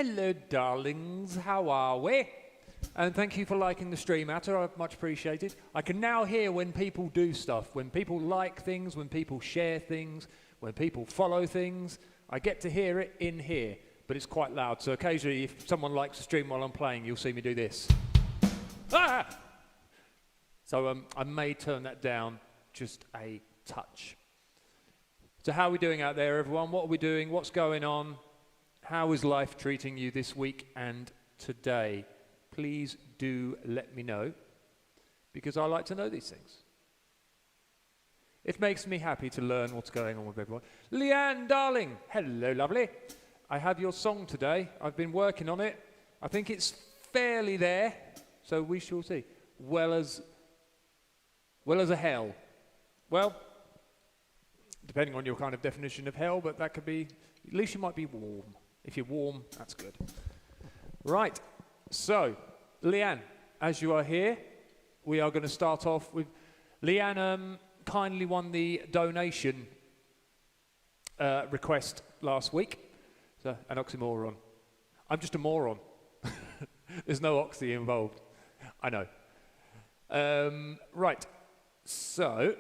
Hello, darlings. How are we? And thank you for liking the stream, Atta. I've much appreciated. I can now hear when people do stuff, when people like things, when people share things, when people follow things. I get to hear it in here, but it's quite loud. So occasionally, if someone likes the stream while I'm playing, you'll see me do this. Ah! So I may turn that down just a touch. So how are we doing out there, everyone? What are we doing? What's going on? How is life treating you this week and today? Please do let me know, because I like to know these things. It makes me happy to learn what's going on with everyone. Leanne, darling. Hello, lovely. I have your song today. I've been working on it. I think it's fairly there, so we shall see. Well as a hell. Well, depending on your kind of definition of hell, but that could be, at least you might be warm. If you're warm, that's good. Right, so, Leanne, as you are here, we are going to start off with, Leanne kindly won the donation request last week. So, an oxymoron. I'm just a moron. There's no oxy involved. I know. Right, so,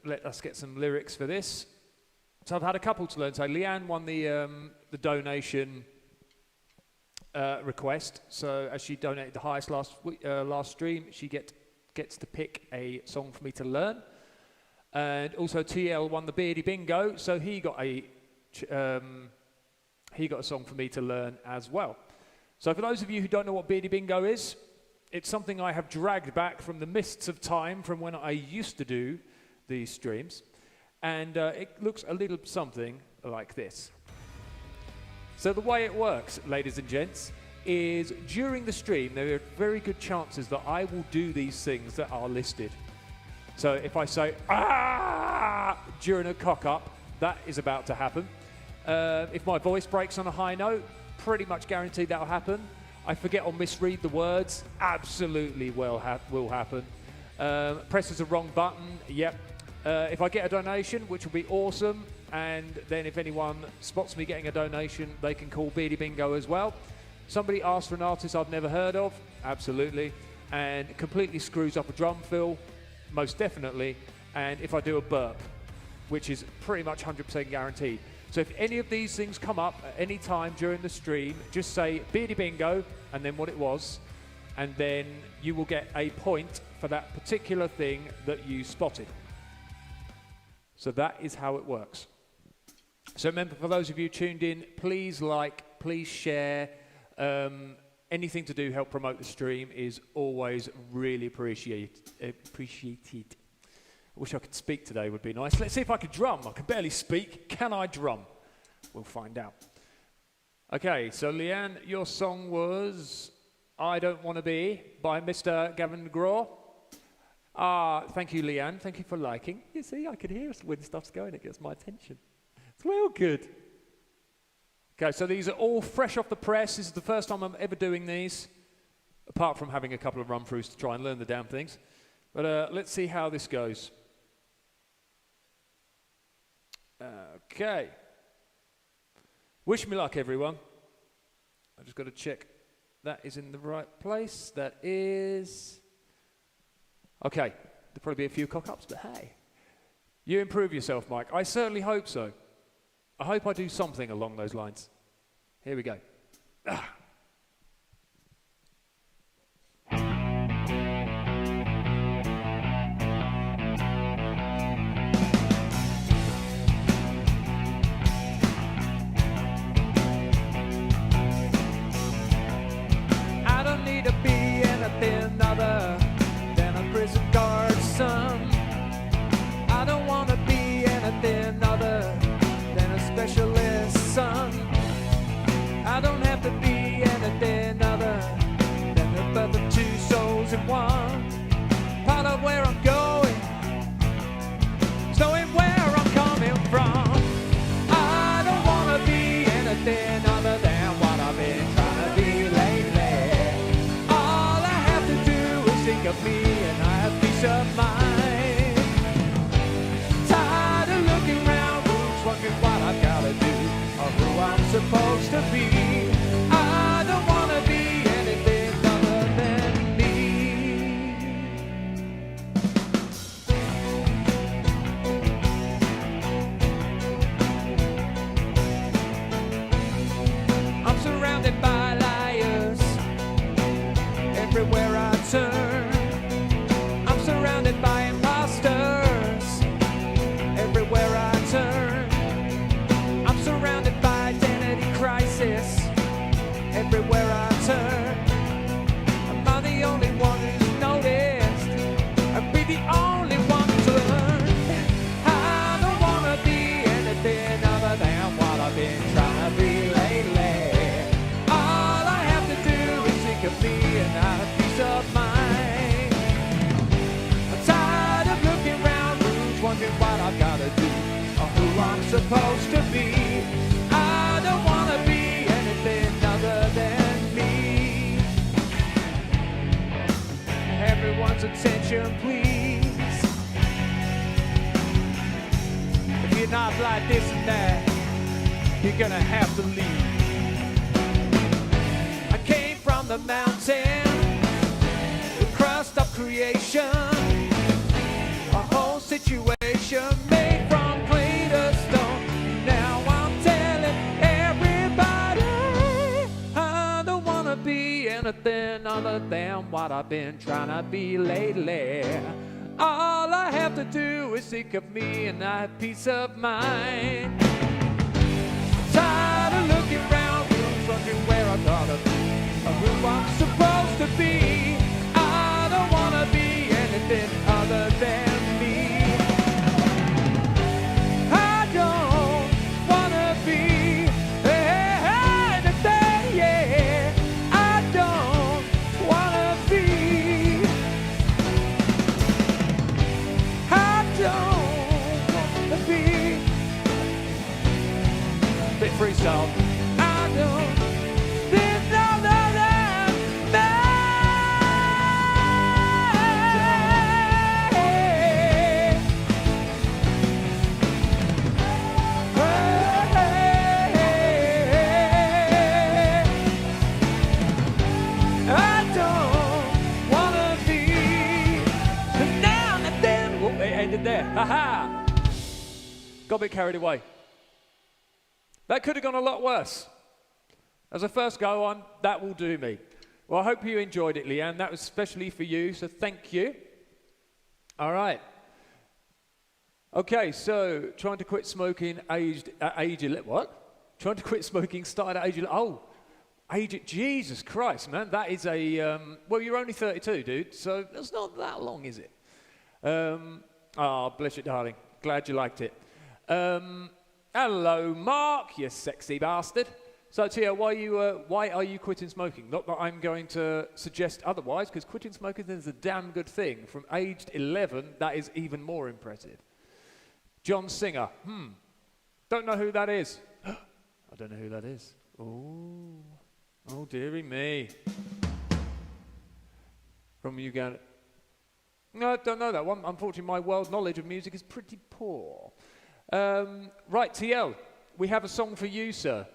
let us get some lyrics for this. So I've had a couple to learn. So Leanne won the donation request. So as she donated the highest last stream, she gets to pick a song for me to learn. And also TL won the Beardy Bingo, so he got a song for me to learn as well. So for those of you who don't know what Beardy Bingo is, it's something I have dragged back from the mists of time from when I used to do these streams. And it looks a little something like this. So the way it works, ladies and gents, is during the stream, there are very good chances that I will do these things that are listed. So if I say, ah, during a cock-up, that is about to happen. If my voice breaks on a high note, pretty much guaranteed that will happen. I forget or misread the words, absolutely will happen. Presses the wrong button, yep. If I get a donation, which will be awesome, and then if anyone spots me getting a donation, they can call Beardy Bingo as well. Somebody asks for an artist I've never heard of, absolutely, and completely screws up a drum fill, most definitely, and if I do a burp, which is pretty much 100% guaranteed. So if any of these things come up at any time during the stream, just say Beardy Bingo, and then what it was, and then you will get a point for that particular thing that you spotted. So that is how it works. So remember, for those of you tuned in, please like, please share. Anything to do help promote the stream is always really appreciated. I wish I could speak today, would be nice. Let's see if I could drum. I can barely speak. Can I drum? We'll find out. Okay, so Leanne, your song was I Don't Want to Be by Mr. Gavin McGraw. Thank you, Leanne. Thank you for liking. You see, I can hear when stuff's going. It gets my attention. It's well good. Okay, so these are all fresh off the press. This is the first time I'm ever doing these, apart from having a couple of run-throughs to try and learn the damn things. But let's see how this goes. Okay. Wish me luck, everyone. I've just got to check that is in the right place. That is... Okay, there'll probably be a few cock-ups, but hey. You improve yourself, Mike. I certainly hope so. I hope I do something along those lines. Here we go. I don't need to be anything other than a prison guard's son. I don't want to be anything other than a specialist son. I don't have to be anything other than the birth of two souls in one. Part of where I'm going, knowing where I'm coming from. I don't want to be anything other than what I've been trying to be lately. All I have to do is think of me and I have peace of mind. Tired of looking around, wondering what I've got to do or who I'm supposed to be. supposed to be. I don't want to be anything other than me. Everyone's attention, please. If you're not like this and that, you're gonna have to leave. I came from the mountain, the crust of creation, a whole situation made from clay to stone. Now I'm telling everybody I don't wanna be anything other than what I've been trying to be lately. All I have to do is think of me and I have peace of mind. Tired of looking around rooms, wondering where I gotta be, or who I'm supposed to be. I don't wanna be anything other than me. I don't wanna be anything, yeah. I don't wanna be. I don't wanna be. Bit freestyle. I don't. There's no other than I don't wanna be. And now and then. Oh, it ended there. Ha-ha. Got a bit carried away. That could have gone a lot worse. As a first go on, that will do me. Well, I hope you enjoyed it, Leanne. That was especially for you, so thank you. All right. Okay, so trying to quit smoking aged at age 11. What? Trying to quit smoking started at age 11. Oh, Jesus Christ, man. That is a, well, you're only 32, dude, so that's not that long, is it? Oh, bless you, darling. Glad you liked it. Hello, Mark, you sexy bastard. So, Tia, why are you quitting smoking? Not that I'm going to suggest otherwise, because quitting smoking is a damn good thing. From aged 11, that is even more impressive. John Singer. Don't know who that is. I don't know who that is. Oh, dearie me. From Uganda. No, I don't know that one. Unfortunately, my world knowledge of music is pretty poor. Right, TL, we have a song for you, sir.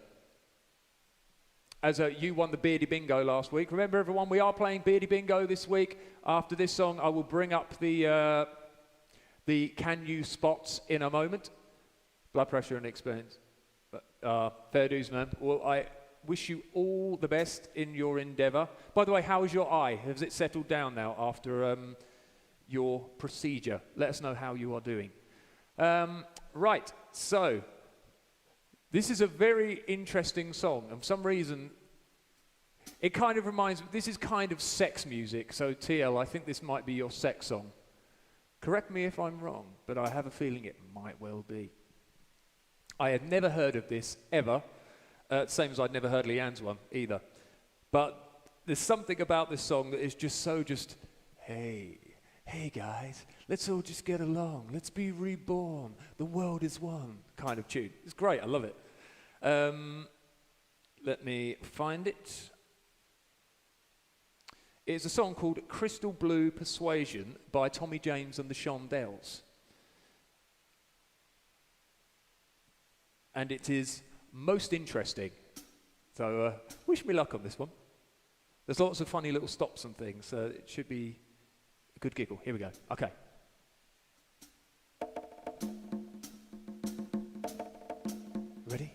As you won the Beardy Bingo last week. Remember, everyone, we are playing Beardy Bingo this week. After this song, I will bring up the can you spots in a moment. Blood pressure and experience. But, fair dues, man. Well, I wish you all the best in your endeavour. By the way, how is your eye? Has it settled down now after your procedure? Let us know how you are doing. Right, so this is a very interesting song. And for some reason, it kind of reminds me, this is kind of sex music. So TL, I think this might be your sex song. Correct me if I'm wrong, but I have a feeling it might well be. I had never heard of this ever, same as I'd never heard Leanne's one either. But there's something about this song that is just so hey guys, let's all just get along. Let's be reborn. The world is one kind of tune. It's great. I love it. Let me find it. It's a song called Crystal Blue Persuasion by Tommy James and the Shondells. And it is most interesting. So wish me luck on this one. There's lots of funny little stops and things, so it should be a good giggle. Here we go. Okay. Ready?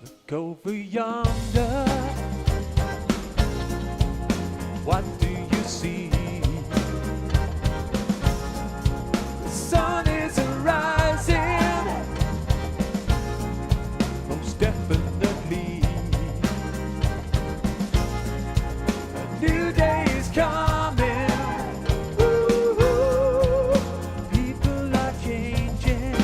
Look over yonder. What do you see? The sun is rising, most definitely. A new day is coming. Ooh, people are changing.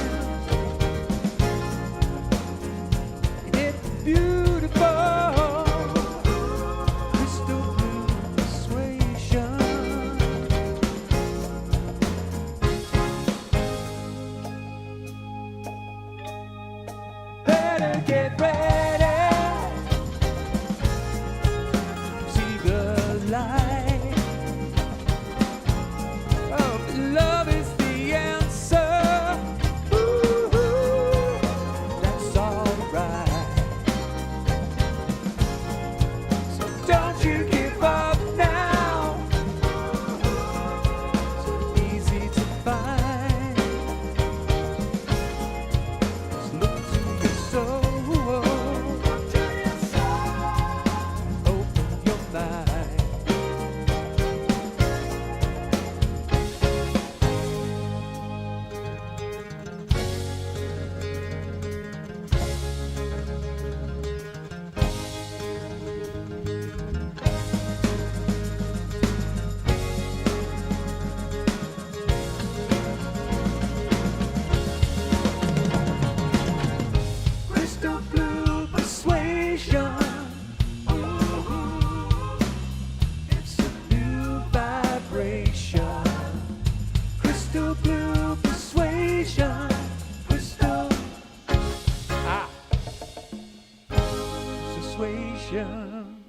persuasion.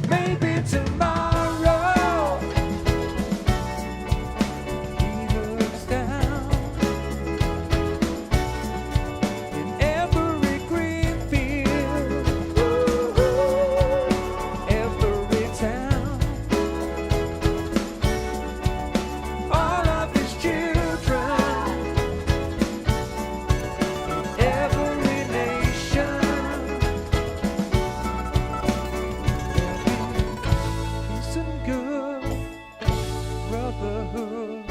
Maybe tomorrow he looks down in every green field, every town, all of his children, every nation. Peace and good brotherhood.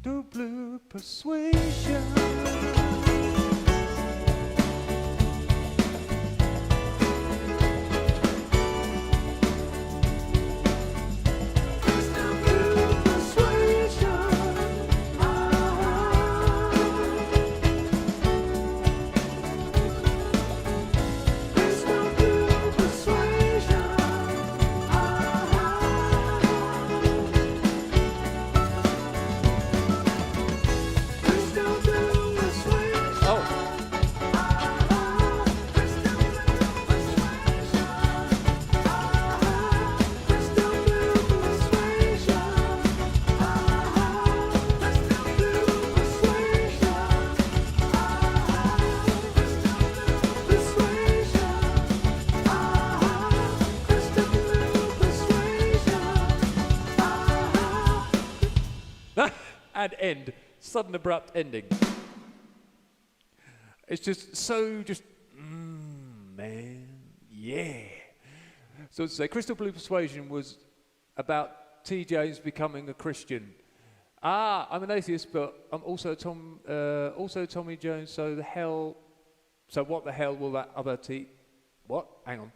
Do blue persuasion. Crystal blue persuasion. Crystal blue persuasion. Crystal blue persuasion. Oh. Crystal blue persuasion. Crystal blue persuasion. Crystal blue persuasion. Crystal blue persuasion. And end. Sudden abrupt ending. It's just so man, yeah. So to say, Crystal Blue Persuasion was about T. James becoming a Christian. I'm an atheist, but I'm also Tommy Jones. So what the hell will that other T? What? Hang on.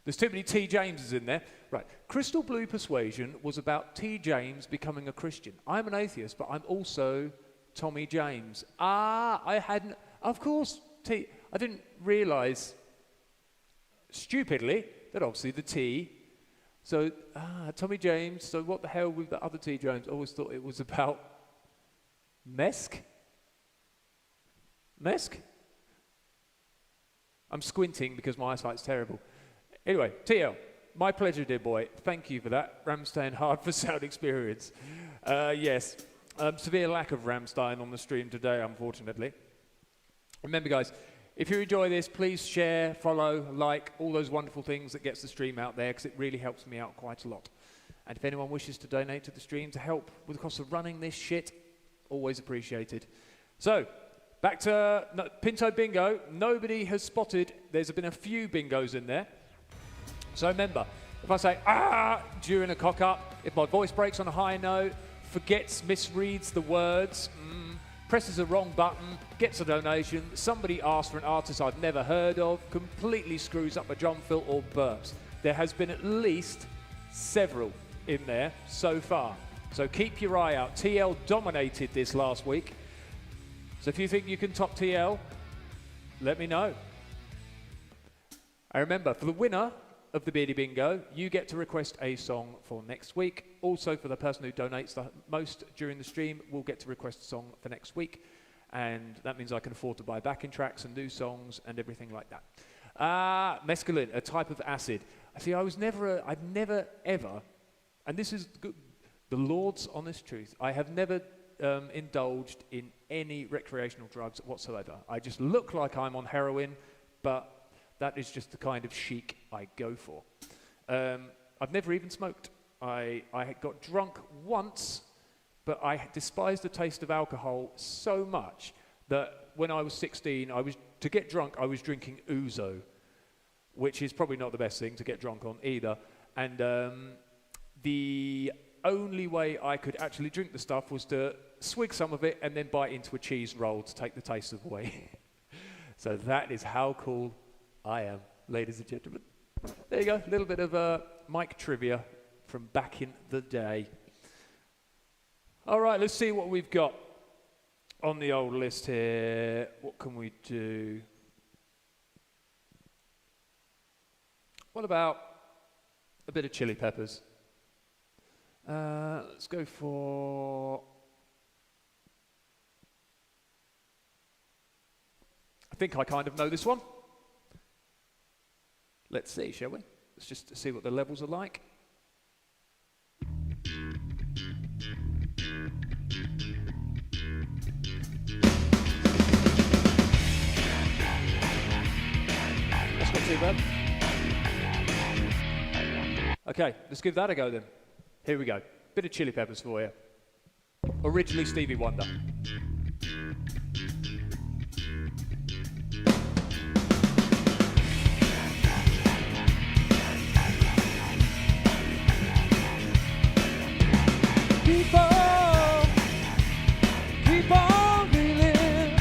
There's too many T. Jameses in there. Right. Crystal Blue Persuasion was about T. James becoming a Christian. I'm an atheist, but I'm also Tommy James. I hadn't. Of course, I didn't realise, stupidly, that obviously the T. So, Tommy James. So what the hell with the other T. James? I always thought it was about Mesk. Mesk? I'm squinting because my eyesight's terrible. Anyway, TL, my pleasure, dear boy. Thank you for that. Ramstein hard for sound experience. Yes, severe lack of Ramstein on the stream today, unfortunately. Remember, guys, if you enjoy this, please share, follow, like, all those wonderful things that gets the stream out there, because it really helps me out quite a lot. And if anyone wishes to donate to the stream to help with the cost of running this shit, always appreciated. So, back to Pinto Bingo. Nobody has spotted. There's been a few bingos in there. So remember, if I say, during a cock-up, if my voice breaks on a high note, misreads the words, presses the wrong button, gets a donation, somebody asks for an artist I've never heard of, completely screws up a drum fill or burps. There has been at least several in there so far. So keep your eye out. TL dominated this last week. So if you think you can top TL, let me know. And remember, for the winner of the Beardy Bingo, you get to request a song for next week. Also, for the person who donates the most during the stream, will get to request a song for next week. And that means I can afford to buy backing tracks and new songs and everything like that. Mescaline, a type of acid. See, I've never ever, and this is the Lord's honest truth, I have never indulged in any recreational drugs whatsoever. I just look like I'm on heroin, but that is just the kind of chic I go for. I've never even smoked. I got drunk once, but I despised the taste of alcohol so much that when I was 16, to get drunk, I was drinking ouzo, which is probably not the best thing to get drunk on either. And the only way I could actually drink the stuff was to swig some of it and then bite into a cheese roll to take the taste away. So that is how cool I am, ladies and gentlemen. There you go, a little bit of mic trivia from back in the day. All right, let's see what we've got on the old list here. What can we do? What about a bit of Chili Peppers? Let's go for think I kind of know this one. Let's see, shall we? Let's just see what the levels are like. That's not too bad. Okay, let's give that a go then. Here we go. Bit of Chili Peppers for you. Originally Stevie Wonder. Keep on reeling.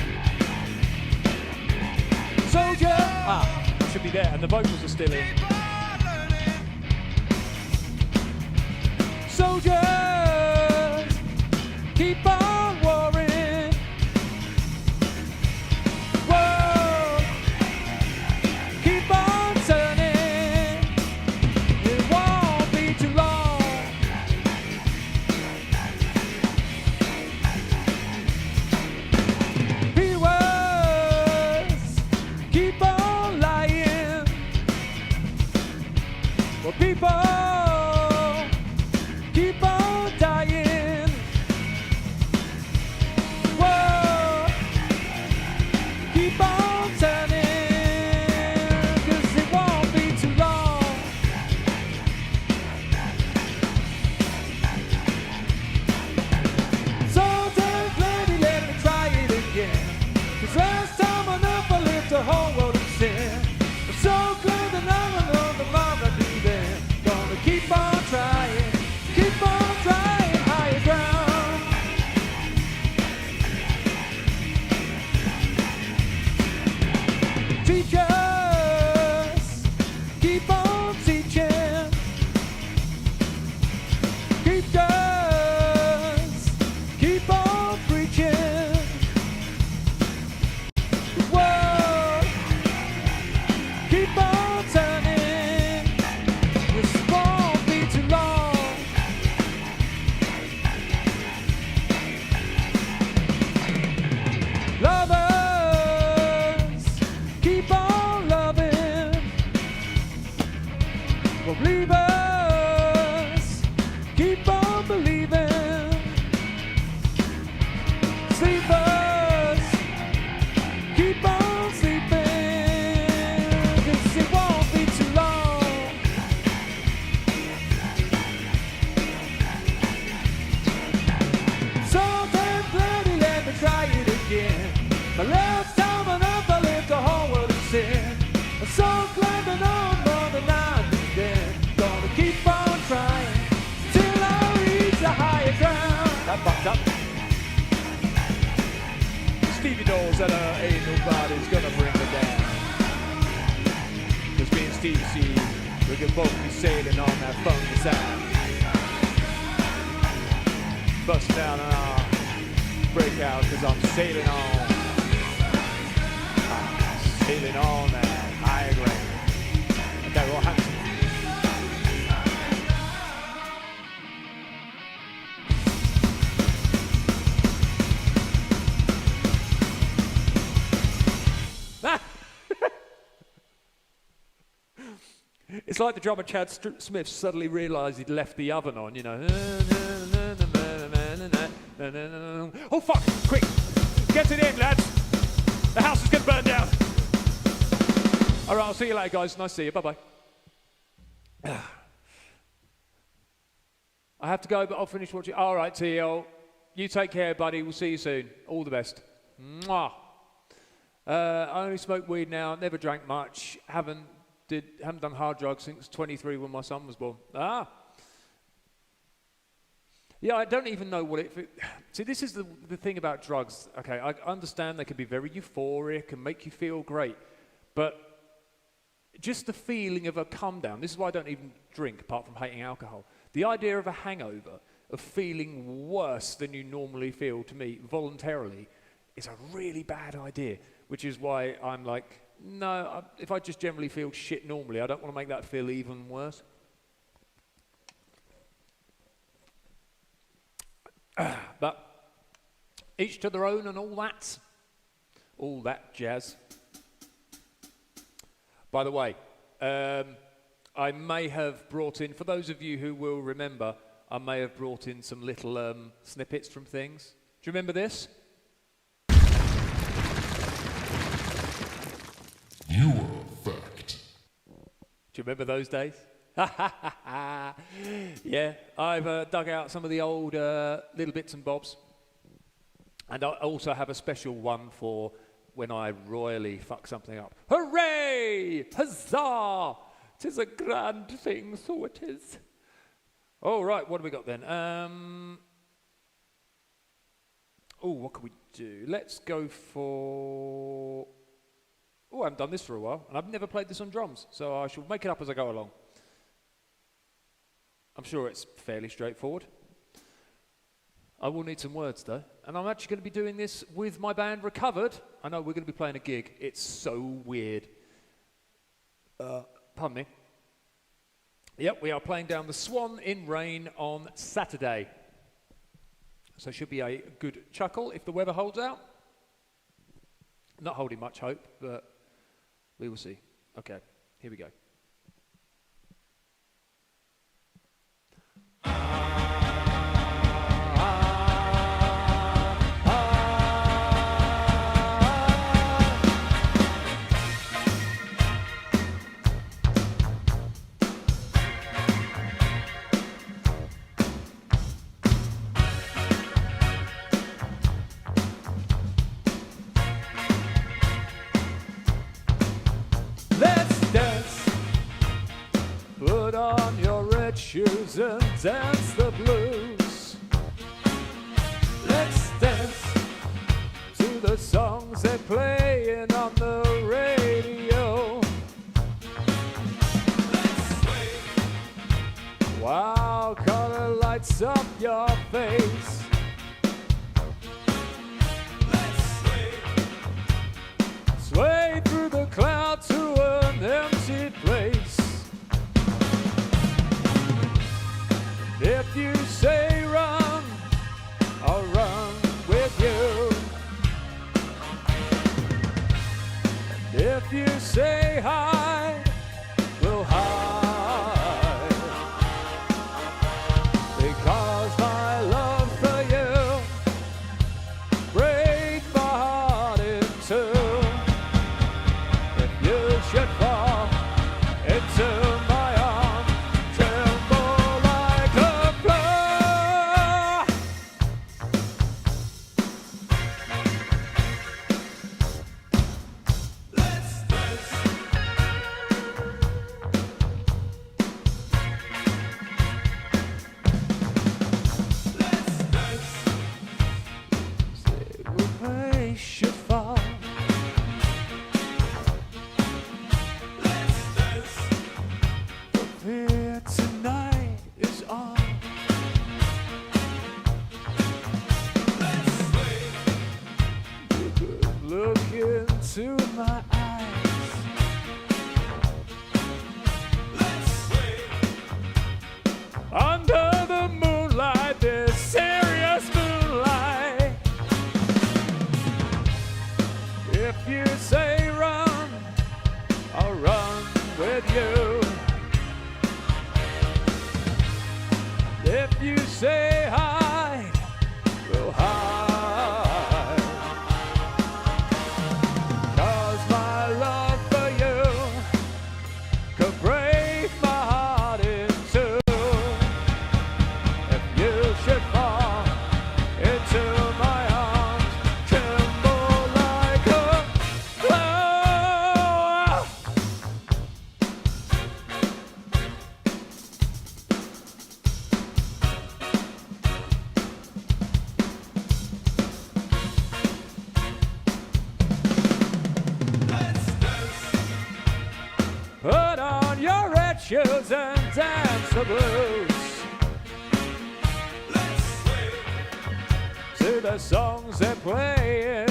Soldier. I should be there, and the vocals are still in. Soldiers, keep on warring. Whoa, keep on turning. It won't be too long. Viewers, keep on lying. Well, people. Keep on dying. Whoa. Keep on turning, 'cause it won't be too long. So take lady, let me try it again. 'Cause last time I never lived the whole world of sin. I'm so glad that I know the love I do then. Gonna keep on trying. Keep on trying higher ground. Teachers, keep on teaching. Preachers, keep on preaching. Whoa, keep on turning. This won't be too long. Lovers, keep on loving. Believers, keep on believing. Sleepers, keep on sleeping. 'Cause it won't be too long. So damn bloody, let me try it again. My last time I never lived the whole world of sin. I'm so glad that I'm more than I do then. Gonna keep on trying till I reach the higher ground. That fucked up. Stevie knows that ain't nobody's gonna bring her down. 'Cause me and Stevie C, we can both be sailing on that funky sound. Bust down and I'll break out 'cause I'm sailing on. Sailing on that higher ground. Okay, well, hands. It's like the drummer Chad Smith suddenly realised he'd left the oven on, you know. Oh fuck! Quick! Get it in, lads! The house is going to burn down! Alright, I'll see you later, guys. Nice to see you. Bye-bye. I have to go, but I'll finish watching. Alright, TL. You take care, buddy. We'll see you soon. All the best. Mwah. I only smoke weed now. Never drank much. Haven't done hard drugs since 23 when my son was born. Yeah, I don't even know what it... See, this is the thing about drugs. Okay, I understand they can be very euphoric and make you feel great, but just the feeling of a come down. This is why I don't even drink, apart from hating alcohol. The idea of a hangover, of feeling worse than you normally feel, to me, voluntarily, is a really bad idea, which is why I'm like, no, if I just generally feel shit normally, I don't want to make that feel even worse. But each to their own and all that jazz. By the way, I may have brought in, for those of you who will remember, I may have brought in some little snippets from things. Do you remember this? You are fucked. Do you remember those days? Yeah, I've dug out some of the old little bits and bobs. And I also have a special one for when I royally fuck something up. Hooray! Huzzah! 'Tis a grand thing, so it is. All right, what have we got then? What can we do? Let's go for... I haven't done this for a while, and I've never played this on drums, so I shall make it up as I go along. I'm sure it's fairly straightforward. I will need some words, though, and I'm actually going to be doing this with my band Recovered. I know we're going to be playing a gig. It's so weird. Pardon me. Yep, we are playing down the Swan in Rain on Saturday. So it should be a good chuckle if the weather holds out. Not holding much hope, but we will see. Okay, here we go. Shoes and dance the blues. Let's dance to the songs they're playing on the radio. Let's sway while color lights up your face. Let's sway through the clouds to an empty place. If you say run, I'll run with you. If you say hide, we'll hide. Because my love for you breaks my heart in two. If you should fall into my arms, tremble like a flower. Let's dance. Let's dance. Say we should fall. Let's dance. Here tonight is on. Let's sway. You could look into my eyes. Let's sway. Under the moonlight, this serious moonlight. If you say run, I'll run with you. If you say hide, we'll hide. 'Cause my love for you could break my heart in two. If you should fall into my arms, tremble like a flower. Let's dance. Put on your red shoes and dance the blues. Let's sway to the songs they're playing.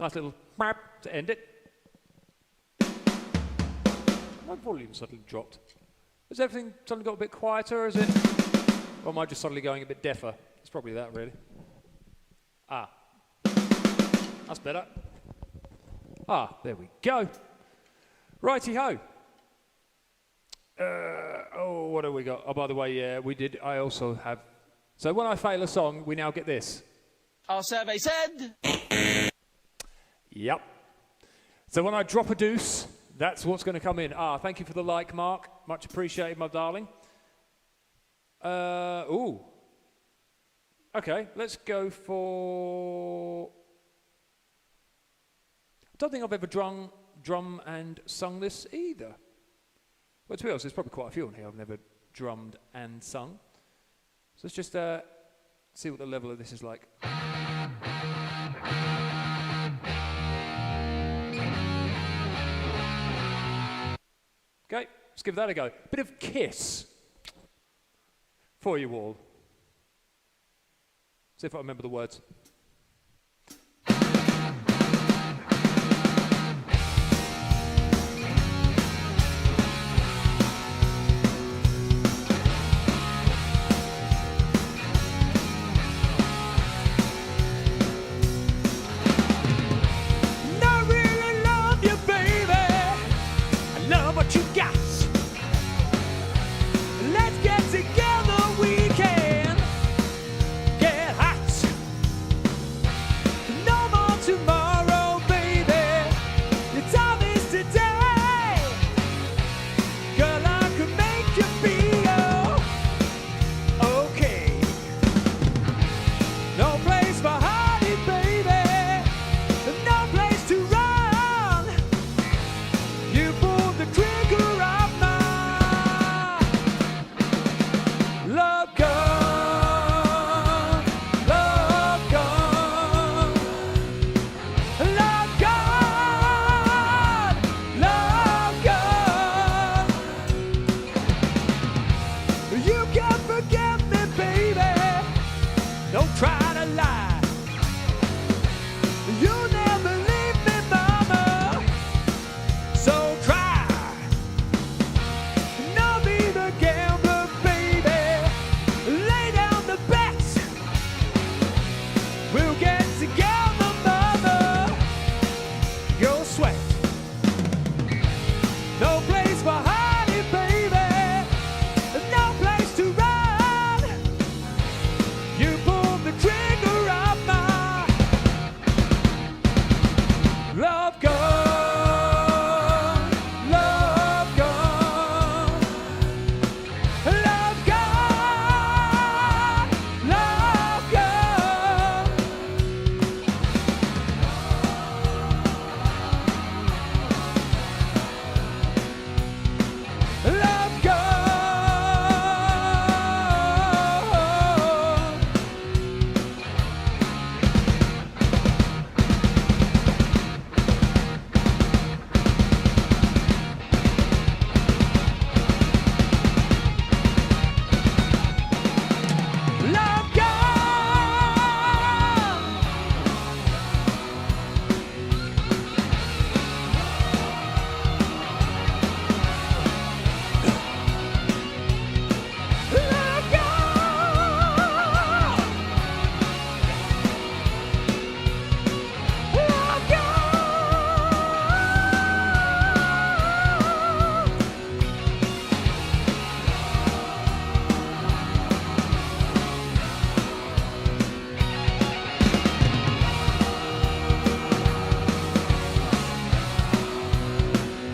Nice little bap to end it. My volume suddenly dropped. Has everything suddenly got a bit quieter, or is it? Or am I just suddenly going a bit deafer? It's probably that, really. Ah. That's better. Ah, there we go. Righty-ho. Oh, what have we got? Oh, by the way, yeah, we did. I also have. So when I fail a song, we now get this. Our survey said. Yep. So when I drop a deuce, that's what's going to come in. Ah, thank you for the like, Mark. Much appreciated, my darling. Ooh. Okay, let's go for. I don't think I've ever drum and sung this either. Well, to be honest, there's probably quite a few on here I've never drummed and sung. So let's just see what the level of this is like. Okay, let's give that a go. Bit of Kiss for you all. See if I remember the words.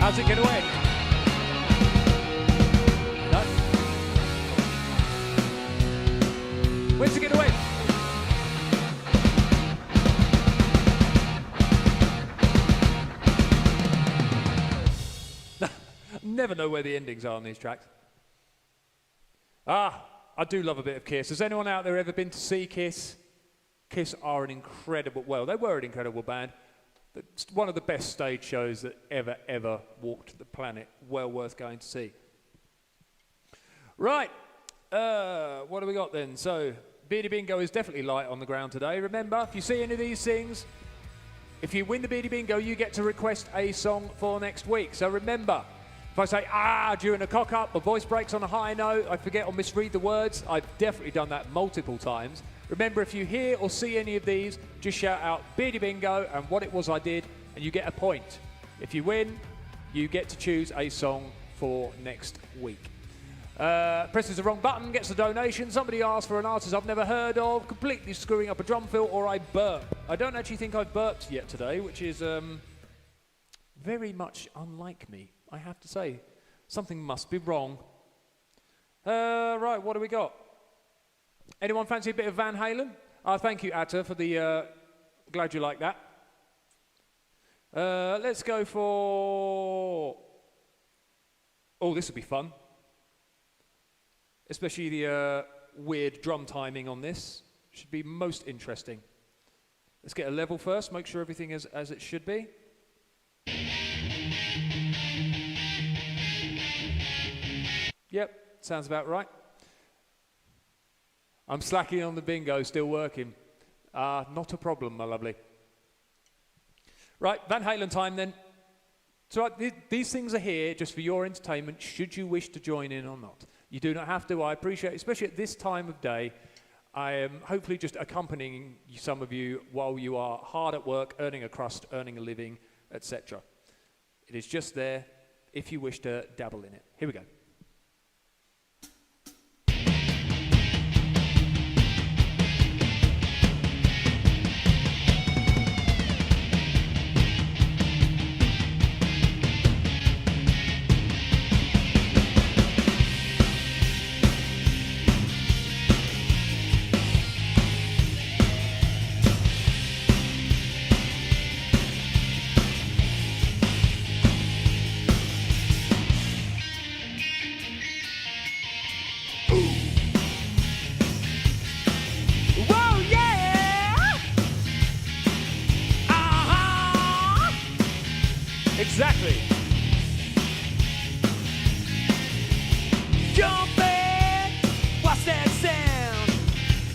How's it going to end? No? Where's it going to end? Never know where the endings are on these tracks. Ah, I do love a bit of Kiss. Has anyone out there ever been to see Kiss? Kiss are an incredible, well, they were an incredible band. It's one of the best stage shows that ever walked the planet. Well worth going to see. Right, what do we got then? So, Beardy Bingo is definitely light on the ground today. Remember, if you see any of these things, If you win the Beardy Bingo, you get to request a song for next week. So remember, if I say, during a cock-up, my voice breaks on a high note, I forget or misread the words, I've definitely done that multiple times. Remember, if you hear or see any of these, just shout out Beardy Bingo and what it was I did, and you get a point. If you win, you get to choose a song for next week. Presses the wrong button, gets a donation. Somebody asks for an artist I've never heard of, completely screwing up a drum fill, or I burp. I don't actually think I've burped yet today, which is very much unlike me, I have to say. Something must be wrong. Right, what do we got? Anyone fancy a bit of Van Halen? Thank you, Atta, for the... glad you like that. Let's go for... Oh, this will be fun. Especially the weird drum timing on this. Should be most interesting. Let's get a level first, make sure everything is as it should be. Yep, sounds about right. I'm slacking on the bingo, still working. Not a problem, my lovely. Right, Van Halen time then. So these things are here just for your entertainment, should you wish to join in or not. You do not have to. I appreciate, especially at this time of day, I am hopefully just accompanying some of you while you are hard at work, earning a crust, earning a living, etc. It is just there if you wish to dabble in it. Here we go. Exactly. Jumping, what's that sound?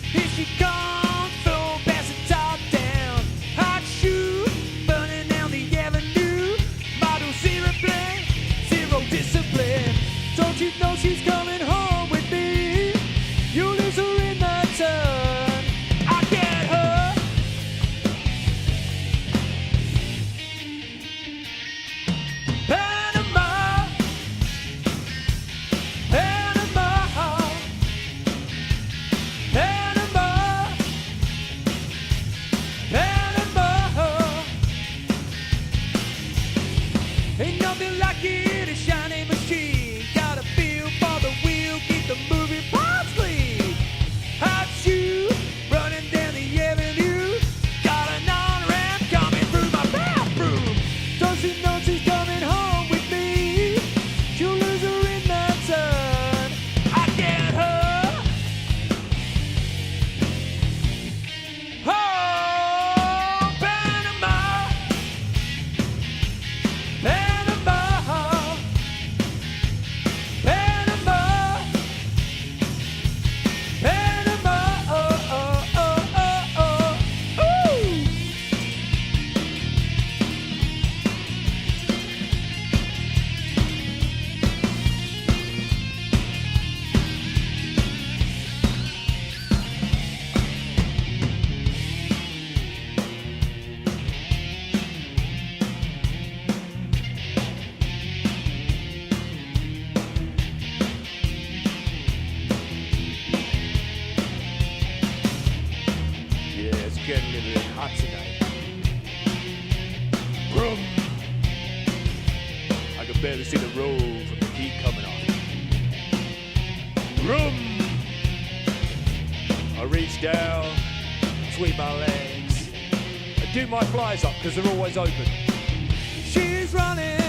Here she comes, full passing top down. Hot shoe, burning down the avenue. Model zero plan, zero discipline. Don't you know she's coming home with me? You lose her in the turn. I get her. Panama, Panama, Panama, Panama. Ain't nothing like it, a shiny machine. Got a feel for the wheel, keep the moving parts clean. Hot shoe, running down the avenue. Got an on-ramp coming through my bathroom. Don't she know she's coming home with me? She'll lose her in the turn. I get her. Oh, Panama, Panama, Panama, Panama. Oh, oh, oh, oh, oh. Ooh. Yeah, it's getting a little bit hot tonight. Vroom. I can barely see the roll from the heat coming off. Vroom. I reach down, sweep my legs, and do my flies up because they're always open. She's running,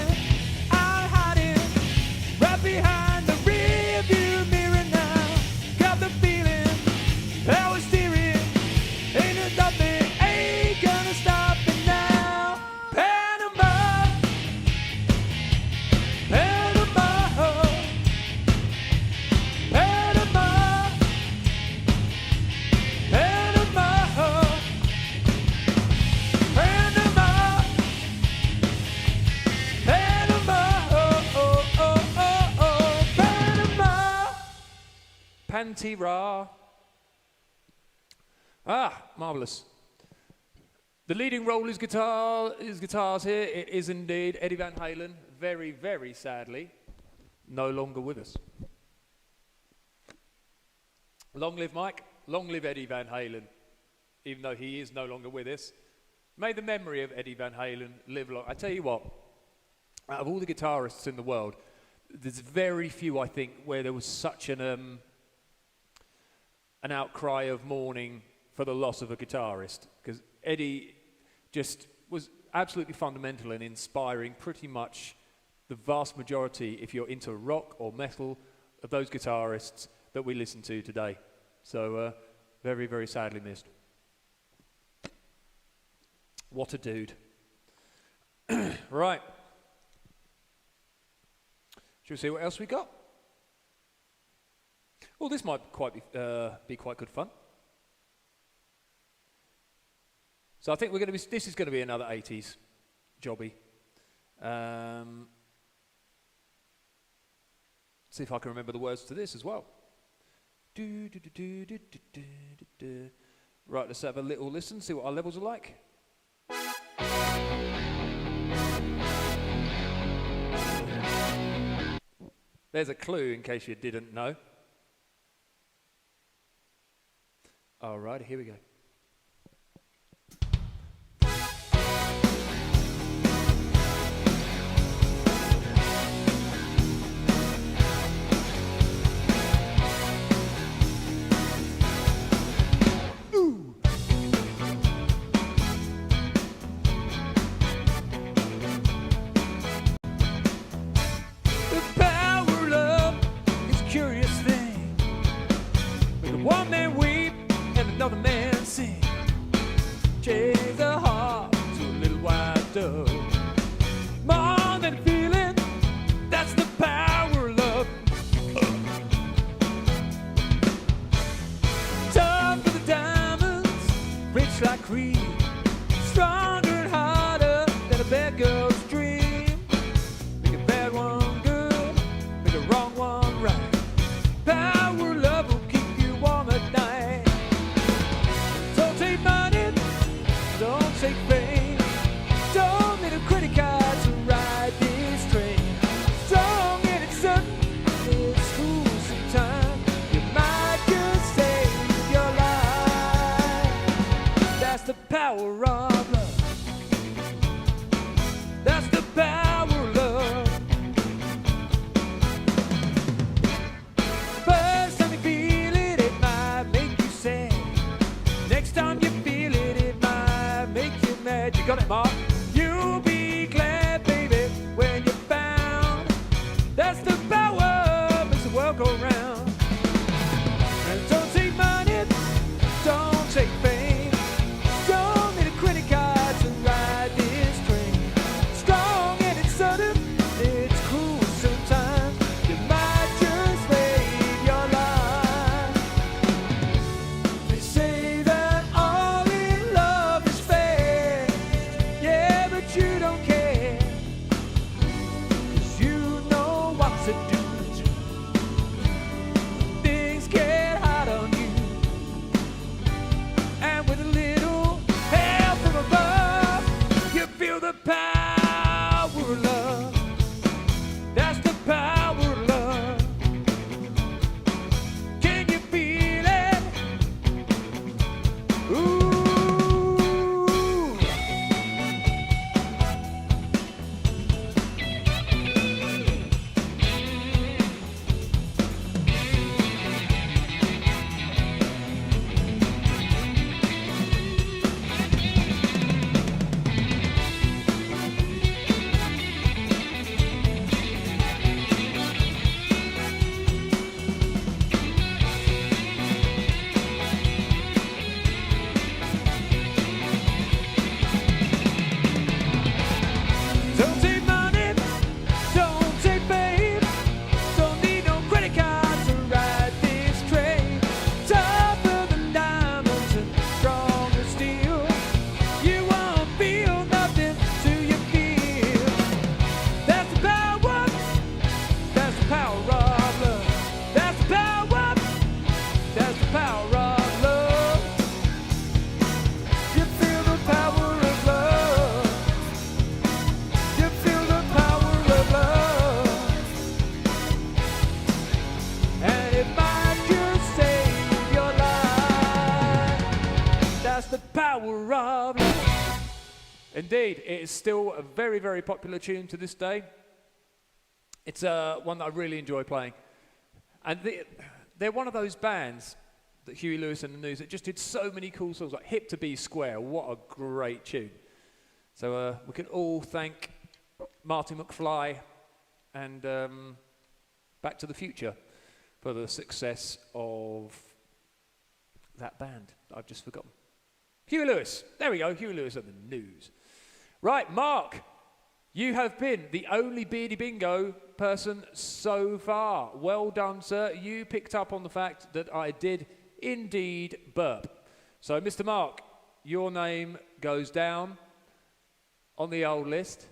I'm hiding, right behind the rear view mirror now. Got the feeling, power steering, ain't nothing, ain't gonna stop it now. Panama, Panama, Panama, Panama, Panama. Canty-Ra. Ah, marvellous. The leading role is guitars here. It is indeed Eddie Van Halen, very, very sadly, no longer with us. Long live Mike, long live Eddie Van Halen, even though he is no longer with us. May the memory of Eddie Van Halen live long. I tell you what, out of all the guitarists in the world, there's very few, I think, where there was such an outcry of mourning for the loss of a guitarist, because Eddie just was absolutely fundamental in inspiring pretty much the vast majority, if you're into rock or metal, of those guitarists that we listen to today. So very, very sadly missed. What a dude. Right. Shall we see what else we got? Well, this might be quite good fun. So I think this is going to be another 80s jobby. See if I can remember the words to this as well. Right, let's have a little listen, see what our levels are like. There's a clue in case you didn't know. All right, here we go. One man weep and another man Power of love. Indeed, it is still a very, very popular tune to this day. It's one that I really enjoy playing. And they're one of those bands, that Huey Lewis and the News, that just did so many cool songs, like Hip to Be Square. What a great tune. So we can all thank Marty McFly and Back to the Future for the success of that band that I've just forgotten. Huey Lewis. There we go, Huey Lewis and the News. Right, Mark, you have been the only Beardy Bingo person so far. Well done, sir. You picked up on the fact that I did indeed burp. So, Mr. Mark, your name goes down on the old list.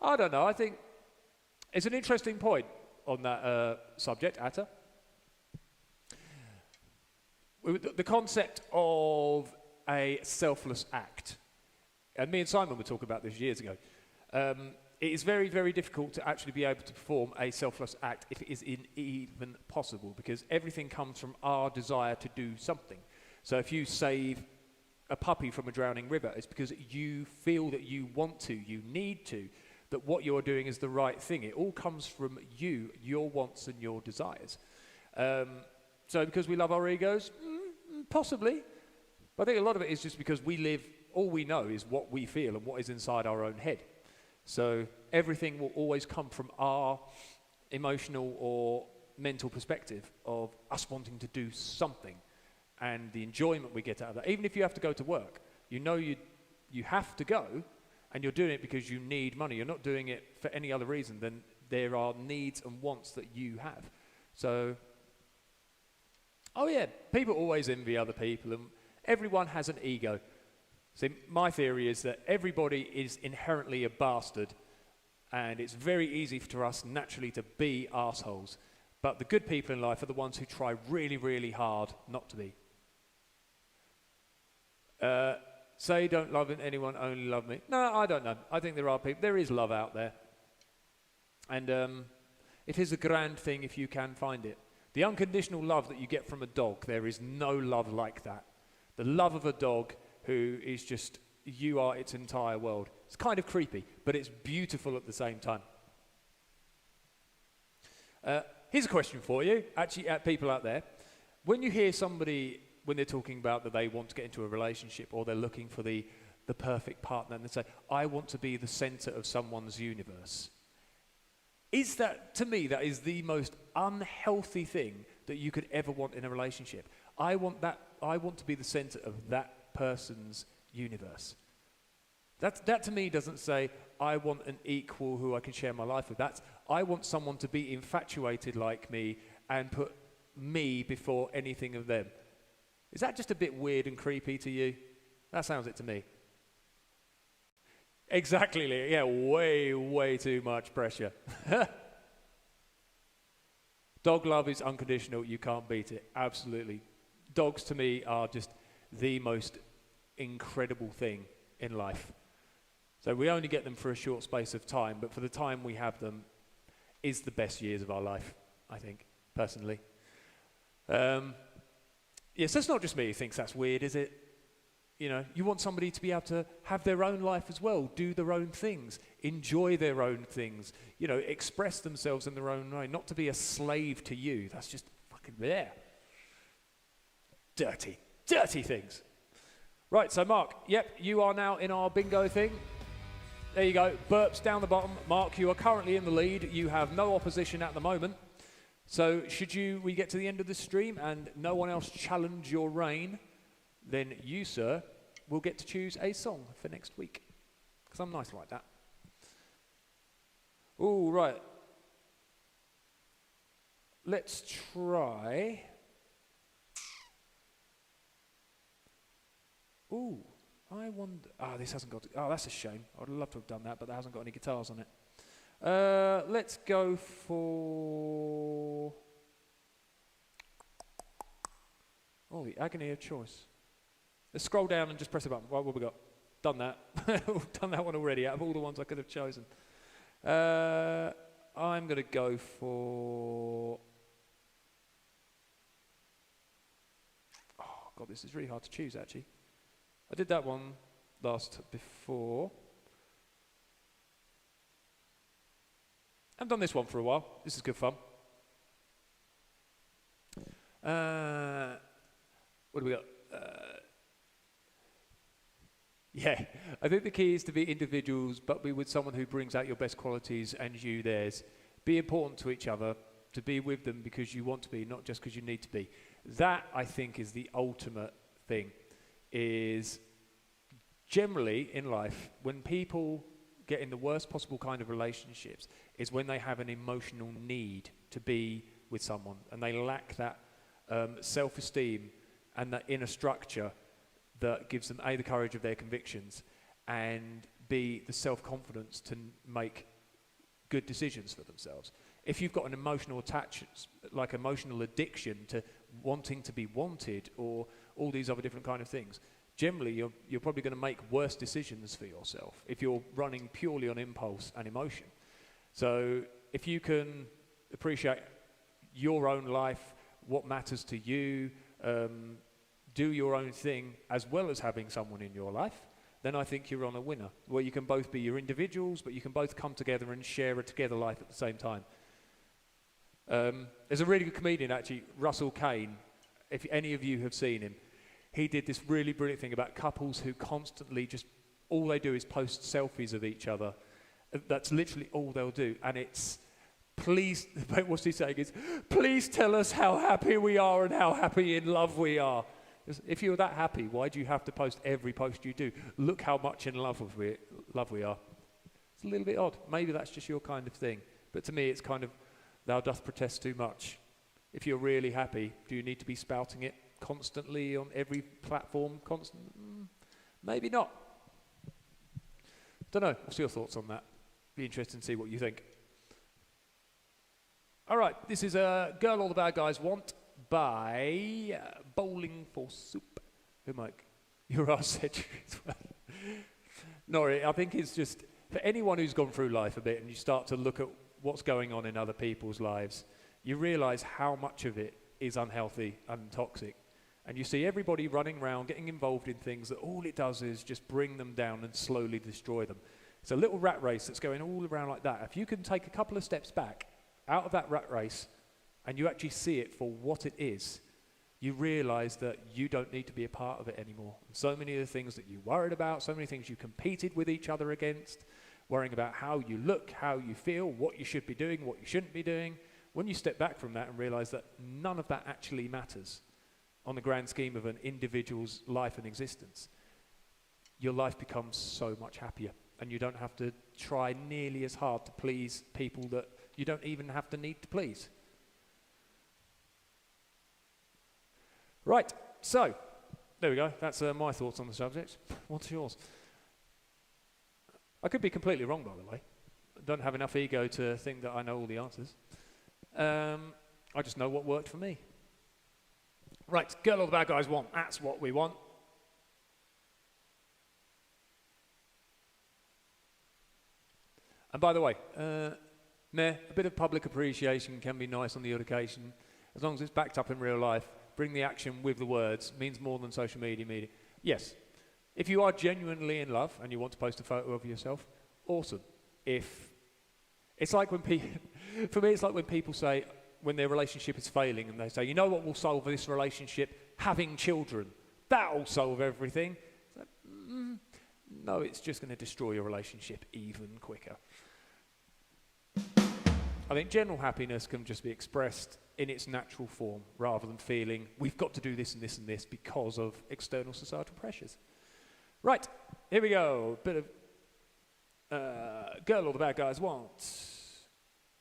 I don't know. I think it's an interesting point on that subject, Atta. The concept of a selfless act. And me and Simon were talking about this years ago. It is very, very difficult to actually be able to perform a selfless act if it is even possible, because everything comes from our desire to do something. So if you save a puppy from a drowning river, it's because you feel that you want to, you need to, that what you're doing is the right thing. It all comes from you, your wants and your desires. So because we love our egos? Possibly. But I think a lot of it is just because we live, all we know is what we feel and what is inside our own head. So everything will always come from our emotional or mental perspective of us wanting to do something and the enjoyment we get out of that. Even if you have to go to work, you know you have to go and you're doing it because you need money. You're not doing it for any other reason than there are needs and wants that you have. So, oh yeah, people always envy other people and everyone has an ego. See, my theory is that everybody is inherently a bastard and it's very easy for us naturally to be arseholes. But the good people in life are the ones who try really, really hard not to be. Say don't love anyone, only love me. No, I don't know. I think there are people, there is love out there. And it is a grand thing if you can find it. The unconditional love that you get from a dog, there is no love like that. The love of a dog who is just, you are its entire world. It's kind of creepy, but it's beautiful at the same time. Here's a question for you, actually, people out there. When you hear somebody, when they're talking about that they want to get into a relationship or they're looking for the perfect partner, and they say, I want to be the center of someone's universe. Is that, to me, that is the most unhealthy thing that you could ever want in a relationship. I want to be the center of that person's universe. That to me doesn't say, I want an equal who I can share my life with. I want someone to be infatuated like me and put me before anything of them. Is that just a bit weird and creepy to you? That sounds it to me. Exactly, Lee. Yeah, way, way too much pressure. Dog love is unconditional. You can't beat it. Absolutely. Dogs to me are just the most incredible thing in life. So we only get them for a short space of time, but for the time we have them is the best years of our life, I think, personally. Yes, that's not just me who thinks that's weird, is it? You know, you want somebody to be able to have their own life as well, do their own things, enjoy their own things, you know, express themselves in their own way, not to be a slave to you. That's just fucking there. Dirty, dirty things. Right, so Mark, yep, you are now in our bingo thing. There you go, burps down the bottom. Mark, you are currently in the lead. You have no opposition at the moment. So should we get to the end of the stream and no one else challenge your reign, then you, sir, will get to choose a song for next week. Because I'm nice like that. All right. Let's try. Ooh, I wonder. This hasn't got. That's a shame. I'd love to have done that, but that hasn't got any guitars on it. Let's go for. Oh, the agony of choice. Let's scroll down and just press a button. What have we got? Done that. We've done that one already out of all the ones I could have chosen. I'm going to go for... Oh, God, this is really hard to choose, actually. I did that one before. I've done this one for a while. This is good fun. What do we got? Yeah, I think the key is to be individuals, but be with someone who brings out your best qualities and you theirs. Be important to each other, to be with them because you want to be, not just because you need to be. That, I think, is the ultimate thing, is generally in life, when people get in the worst possible kind of relationships, is when they have an emotional need to be with someone, and they lack that self-esteem and that inner structure that gives them A, the courage of their convictions, and B, the self-confidence to make good decisions for themselves. If you've got an emotional attachment, like emotional addiction to wanting to be wanted or all these other different kind of things, generally you're probably going to make worse decisions for yourself if you're running purely on impulse and emotion. So if you can appreciate your own life, what matters to you, do your own thing as well as having someone in your life, then I think you're on a winner, where you can both be your individuals, but you can both come together and share a together life at the same time. There's a really good comedian, actually, Russell Kane. If any of you have seen him, he did this really brilliant thing about couples who constantly just, all they do is post selfies of each other. That's literally all they'll do. And it's, please, what's he saying is, please tell us how happy we are and how happy in love we are. If you're that happy, why do you have to post every post you do? Look how much in love we are. It's a little bit odd. Maybe that's just your kind of thing. But to me, it's kind of, thou doth protest too much. If you're really happy, do you need to be spouting it constantly on every platform? Maybe not. Don't know. What's your thoughts on that? Be interested to see what you think. All right, this is Girl All the Bad Guys Want by Bowling for Soup. Who, Mike? You're our secretary as well. Nori, I think it's just, for anyone who's gone through life a bit and you start to look at what's going on in other people's lives, you realise how much of it is unhealthy and toxic. And you see everybody running around, getting involved in things that all it does is just bring them down and slowly destroy them. It's a little rat race that's going all around like that. If you can take a couple of steps back out of that rat race and you actually see it for what it is, you realise that you don't need to be a part of it anymore. And so many of the things that you worried about, so many things you competed with each other against, worrying about how you look, how you feel, what you should be doing, what you shouldn't be doing, when you step back from that and realise that none of that actually matters on the grand scheme of an individual's life and existence, your life becomes so much happier. And you don't have to try nearly as hard to please people that you don't even have to need to please. Right, so, there we go. That's my thoughts on the subject. What's yours? I could be completely wrong, by the way. I don't have enough ego to think that I know all the answers. I just know what worked for me. Right, Girl All the Bad Guys Want. That's what we want. And by the way, a bit of public appreciation can be nice on the odd occasion, as long as it's backed up in real life. Bring the action with the words means more than social media. Yes, if you are genuinely in love and you want to post a photo of yourself, awesome. It's like when people, for me, it's like when people say, when their relationship is failing and they say, you know what will solve this relationship? Having children. That'll solve everything. It's like, no, it's just going to destroy your relationship even quicker. I think general happiness can just be expressed in its natural form rather than feeling we've got to do this and this and this because of external societal pressures. Right, here we go. Bit of Girl All the Bad Guys Want.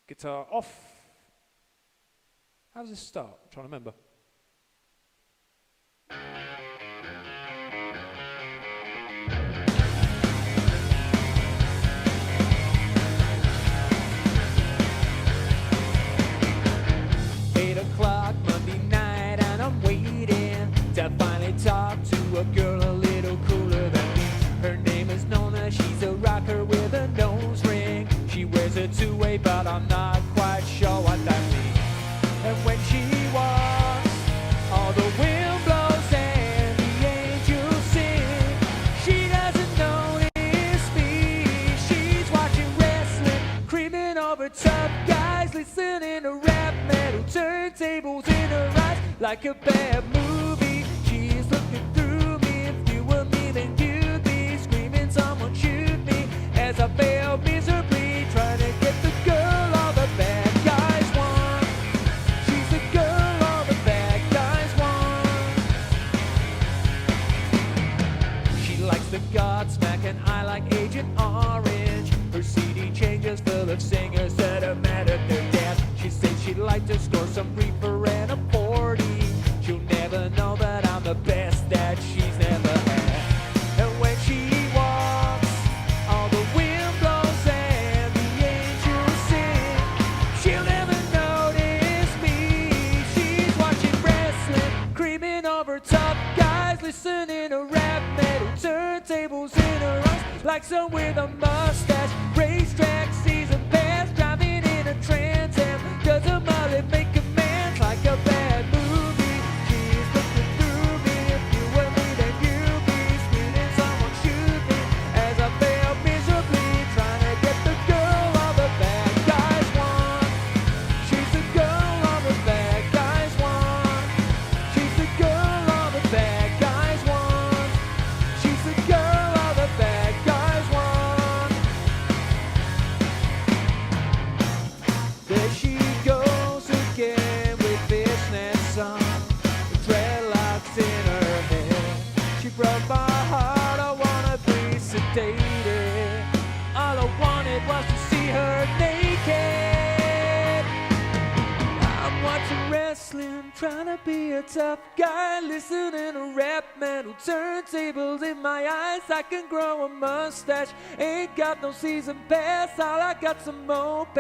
Guitar off. How does this start? I'm trying to remember. Monday night and I'm waiting to finally talk to a girl a little cooler than me. Her name is Nona, she's a rocker with a nose ring. She wears a two-way, but I'm not quite sure what that means. And when she walks, all the wind blows in. like a bad movie. She's looking through me. If you were me, then you'd be screaming, someone shoot me. As I fail miserably, trying to get the girl all the bad guys want. She's the girl all the bad guys want. She likes the Godsmack and I like Agent Orange. Her CD changes full of singers that are mad at their dance. She said she'd like to score some reefer and a 40. She'll never know that I'm the best that she's never had. And when she walks, all the wind blows and the angels sing. She'll never notice me. She's watching wrestling, creaming over tough guys, listening to rap metal, turntables in her eyes, like some with a mustache. Racetrack season pass, driving in a Trans Am. Does a mullet make a man? Like a bad movie. She's looking through me. If you were me, then you'd be screaming, someone shoot me. As I fail miserably, trying to get the girl all the bad guys want. She's the girl all the bad guys want. She's the girl all the bad guys want. She's the girl all the bad guys want. There she goes again with fishnets on, the dreadlocks in her hair. She broke my heart, I wanna be sedated. All I wanted was to see her naked. I'm watching wrestling, trying to be a tough guy, listening to rap metal, turntables in my eyes. I can grow a mustache, ain't got no season pass. All I got some moped.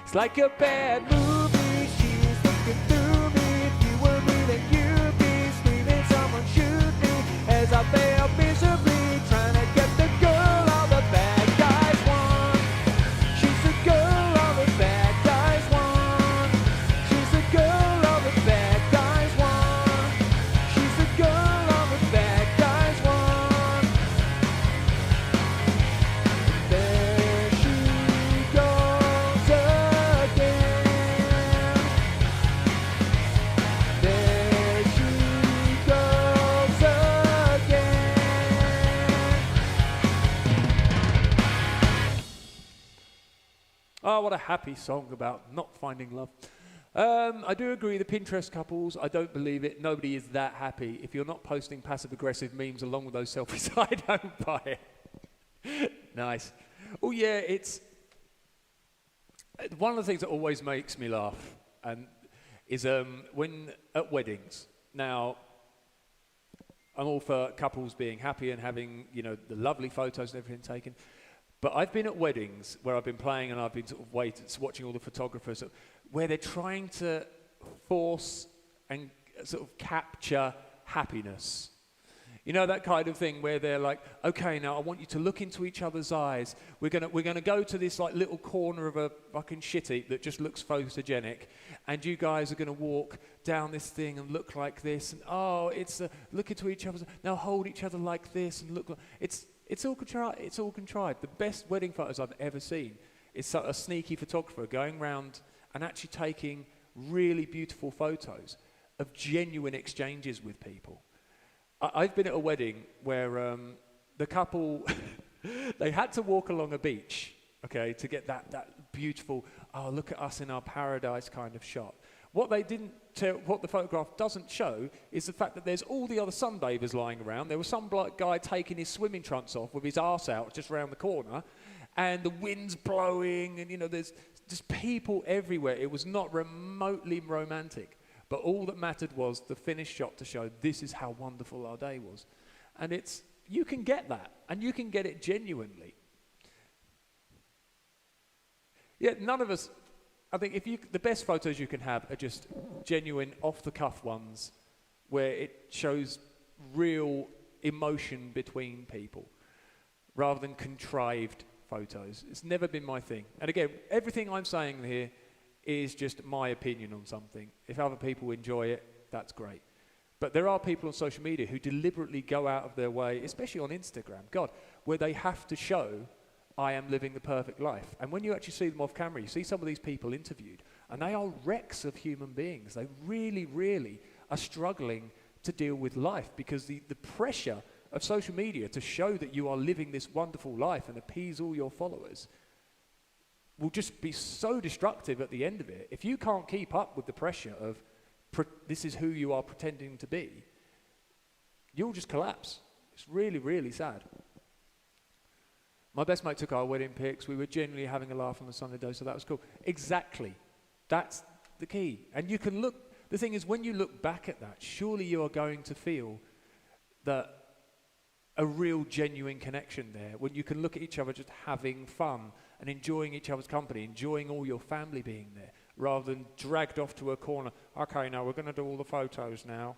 It's like a bad movie. She's looking through me. If you were me, then you'd be screaming, someone shoot me. As I fail miserably, trying to get the girl all the bad guys want. She's the girl all the bad guys want. She's the girl all the bad guys want. She's the girl all the bad guys want. There she goes again. There she goes again. Oh, what a happy song about not finding love. I do agree, the Pinterest couples, I don't believe it. Nobody is that happy. If you're not posting passive-aggressive memes along with those selfies, I don't buy it. Nice. Oh, yeah, it's... One of the things that always makes me laugh and is when at weddings. Now, I'm all for couples being happy and having, you know, the lovely photos and everything taken. But I've been at weddings where I've been playing and I've been sort of watching all the photographers where they're trying to force and sort of capture happiness. You know, that kind of thing where they're like, okay, now I want you to look into each other's eyes. We're gonna go to this like little corner of a fucking shit heap that just looks photogenic, and you guys are gonna walk down this thing and look like this, and look into each other's. Now hold each other like this and look like it's all contrived. It's all contrived. The best wedding photos I've ever seen is a sneaky photographer going around and actually taking really beautiful photos of genuine exchanges with people. I've been at a wedding where the couple, they had to walk along a beach, okay, to get that beautiful, oh, look at us in our paradise kind of shot. What the photograph doesn't show is the fact that there's all the other sunbathers lying around. There was some guy taking his swimming trunks off with his arse out just around the corner, and the wind's blowing, and, you know, there's just people everywhere. It was not remotely romantic. But all that mattered was the finished shot to show this is how wonderful our day was. And you can get that, and you can get it genuinely. Yeah, none of us, I think the best photos you can have are just genuine, off-the-cuff ones where it shows real emotion between people rather than contrived photos. It's never been my thing. And again, everything I'm saying here is just my opinion on something. If other people enjoy it, that's great. But there are people on social media who deliberately go out of their way, especially on Instagram, God, where they have to show, I am living the perfect life. And when you actually see them off camera, you see some of these people interviewed, And they are wrecks of human beings. They really, really are struggling to deal with life because the pressure of social media to show that you are living this wonderful life and appease all your followers will just be so destructive at the end of it. If you can't keep up with the pressure of this is who you are pretending to be, you'll just collapse. It's really, really sad. My best mate took our wedding pics. We were genuinely having a laugh on the Sunday day, so that was cool. Exactly. That's the key. And you can look, the thing is, when you look back at that, surely you are going to feel that a real genuine connection there, when you can look at each other just having fun and enjoying each other's company, enjoying all your family being there, rather than dragged off to a corner. Okay, now we're going to do all the photos now.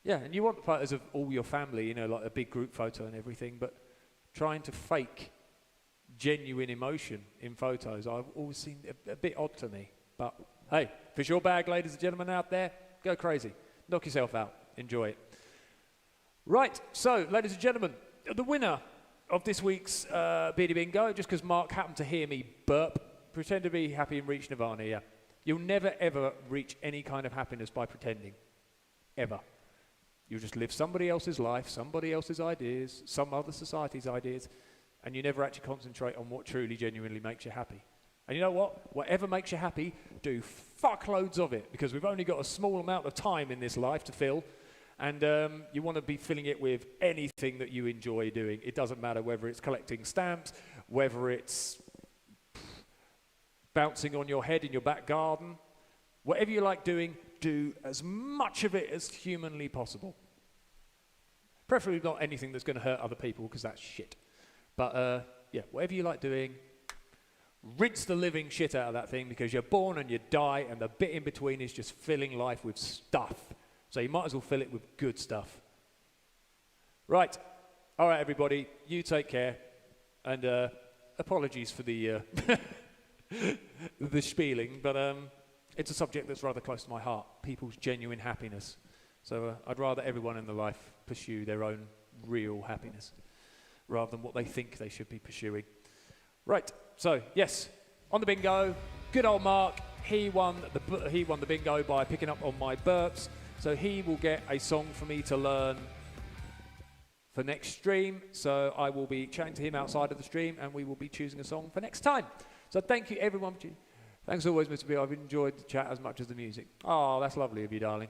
Yeah, and you want the photos of all your family, you know, like a big group photo and everything, but trying to fake genuine emotion in photos, I've always seen a bit odd to me. But hey, if it's your bag, ladies and gentlemen out there, go crazy. Knock yourself out. Enjoy it. Right, so, ladies and gentlemen, the winner of this week's Beardy Bingo, just because Mark happened to hear me burp, pretend to be happy and reach nirvana, yeah. You'll never, ever reach any kind of happiness by pretending. Ever. You just live somebody else's life, somebody else's ideas, some other society's ideas, and you never actually concentrate on what truly, genuinely makes you happy. And you know what? Whatever makes you happy, do fuckloads of it, because we've only got a small amount of time in this life to fill, and you want to be filling it with anything that you enjoy doing. It doesn't matter whether it's collecting stamps, whether it's bouncing on your head in your back garden. Whatever you like doing, do as much of it as humanly possible. Preferably not anything that's going to hurt other people, because that's shit. But yeah, whatever you like doing, rinse the living shit out of that thing, because you're born and you die, and the bit in between is just filling life with stuff. So you might as well fill it with good stuff. Right. All right, everybody. You take care. And apologies for the the spieling, but it's a subject that's rather close to my heart, people's genuine happiness. So I'd rather everyone in their life pursue their own real happiness rather than what they think they should be pursuing. Right, so yes, on the bingo, good old Mark, he won the bingo by picking up on my burps, so he will get a song for me to learn for next stream. So I will be chatting to him outside of the stream, and we will be choosing a song for next time. So thank you everyone. Thanks always, Mr. B. I've enjoyed the chat as much as the music. Oh, that's lovely of you, darling.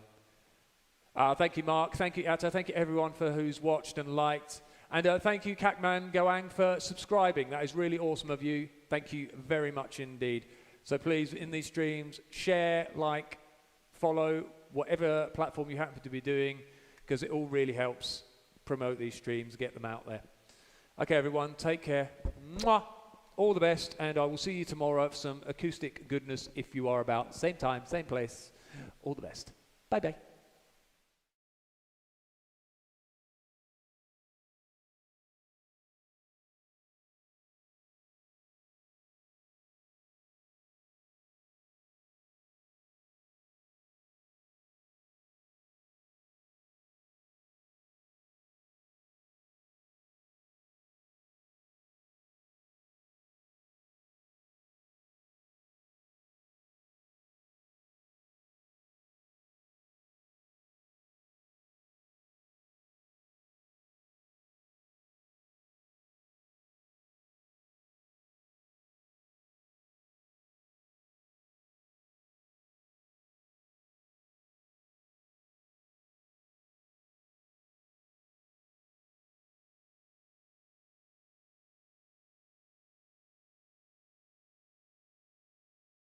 Thank you, Mark. Thank you, Atta. Thank you, everyone, for who's watched and liked. And thank you, Kakman Goang, for subscribing. That is really awesome of you. Thank you very much indeed. So please, in these streams, share, like, follow, whatever platform you happen to be doing, because it all really helps promote these streams, get them out there. Okay, everyone, take care. Mwah! All the best, and I will see you tomorrow for some acoustic goodness if you are about. Same time, same place. All the best. Bye-bye.